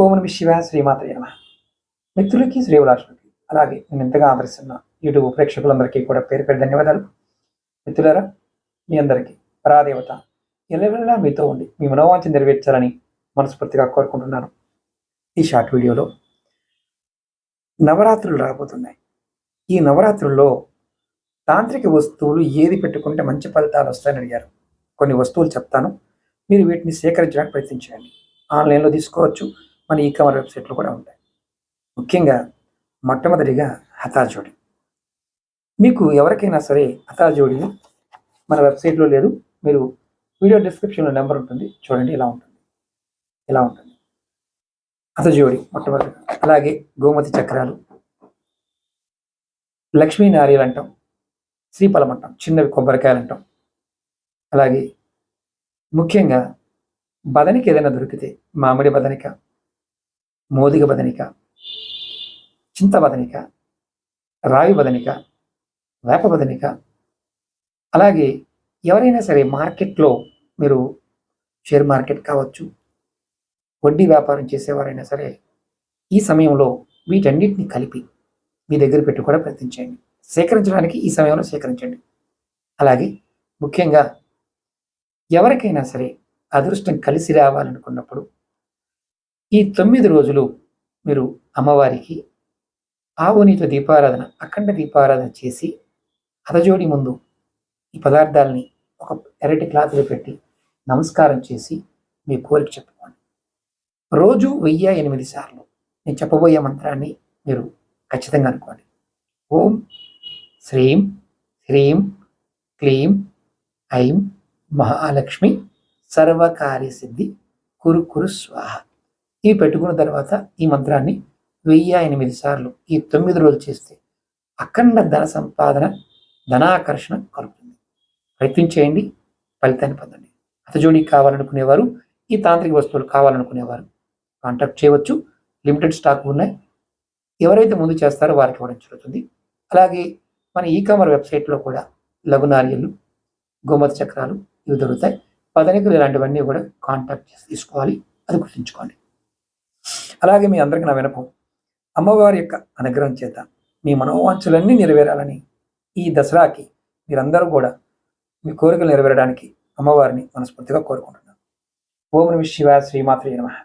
ఓం నమః శివాయ శ్రీమాత్రే నమః. మిత్రులకి శ్రీవిలాసులకి అలాగే నేను ఎంతగా ఆదరిస్తున్న యూట్యూబ్ ప్రేక్షకులందరికీ కూడా పేరు పేరు ధన్యవాదాలు. మిత్రులారా, మీ అందరికీ పరాదేవత ఎల్లవెల్లలా మీతో ఉండి మీ మనోవాంఛ నెరవేర్చాలని మనస్ఫూర్తిగా కోరుకుంటున్నాను. ఈ షార్ట్ వీడియోలో నవరాత్రులు రాబోతున్నాయి. ఈ నవరాత్రుల్లో తాంత్రిక వస్తువులు ఏది పెట్టుకుంటే మంచి ఫలితాలు వస్తాయని అడిగారు. కొన్ని వస్తువులు చెప్తాను, మీరు వీటిని సేకరించడానికి ప్రయత్నించండి. ఆన్లైన్లో తీసుకోవచ్చు, మన ఈ-కామర్స్ వెబ్సైట్లో కూడా ఉంటాయి. ముఖ్యంగా మొట్టమొదటిగా హతాజోడి. మీకు ఎవరికైనా సరే హతాజోడి మన వెబ్సైట్లో లేదు, మీరు వీడియో డిస్క్రిప్షన్లో నెంబర్ ఉంటుంది, చూడండి. ఇలా ఉంటుంది హతజోడి మొట్టమొదటిగా. అలాగే గోమతి చక్రాలు, లక్ష్మీ నారియలు అంటాం, శ్రీఫలం అంటాం, చిన్నవి కొబ్బరికాయలు అంటాం. అలాగే ముఖ్యంగా బదనికి ఏదైనా దొరికితే మామిడి బదనిక, మోదిగ బదనిక, చింత బదనిక, రావి బదనిక, వేప బదనిక. అలాగే ఎవరైనా సరే మార్కెట్లో, మీరు షేర్ మార్కెట్ కావచ్చు, వడ్డీ వ్యాపారం చేసేవారైనా సరే ఈ సమయంలో వీటన్నిటిని కలిపి మీ దగ్గర పెట్టి కూడా ప్రయత్నించండి. సేకరించడానికి ఈ సమయంలో సేకరించండి. అలాగే ముఖ్యంగా ఎవరికైనా సరే అదృష్టం కలిసి రావాలనుకున్నప్పుడు ఈ 9 రోజులు మీరు అమ్మవారికి ఆవునితో దీపారాధన, అఖండ దీపారాధన చేసి హతజోడి ముందు ఈ పదార్థాలని ఒక ఎర్రటి క్లాత్లో పెట్టి నమస్కారం చేసి మీ కోరిక చెప్పుకోండి. రోజు 1008 సార్లు నేను చెప్పబోయే మంత్రాన్ని మీరు ఖచ్చితంగా అనుకోండి. ఓం శ్రీం హ్రీం క్లీం ఐం మహాలక్ష్మి సర్వకార్య సిద్ధి కురు కురు స్వాహ. ఇవి పెట్టుకున్న తర్వాత ఈ మంత్రాన్ని 1008 సార్లు ఈ 9 రోజులు చేస్తే అఖండ ధన సంపాదన, ధనాకర్షణ కలుగుతుంది. ప్రయత్నం చేయండి, ఫలితాన్ని పొందండి. హతజోడి కావాలనుకునేవారు, ఈ తాంత్రిక వస్తువులు కావాలనుకునేవారు కాంటాక్ట్ చేయవచ్చు. లిమిటెడ్ స్టాక్ ఉన్నాయి. ఎవరైతే ముందు చేస్తారో వారికి ఇవ్వడం జరుగుతుంది. అలాగే మన ఈ-కామర్స్ వెబ్సైట్లో కూడా లఘునార్యలు, గోమతి చక్రాలు ఇవి దొరుకుతాయి. పదనికలు ఇలాంటివన్నీ కూడా కాంటాక్ట్ చేసి తీసుకోవాలి, అది గుర్తుంచుకోండి. అలాగే మీ అందరికీ నా వినపం, అమ్మవారి యొక్క అనుగ్రహం చేత మీ మనోవాంఛలన్నీ నెరవేరాలని ఈ దసరాకి మీరందరూ కూడా మీ కోరికలు నెరవేరడానికి అమ్మవారిని మనస్ఫూర్తిగా కోరుకుంటున్నాను. ఓం నమః శివాయ శ్రీమాత్రే నమః.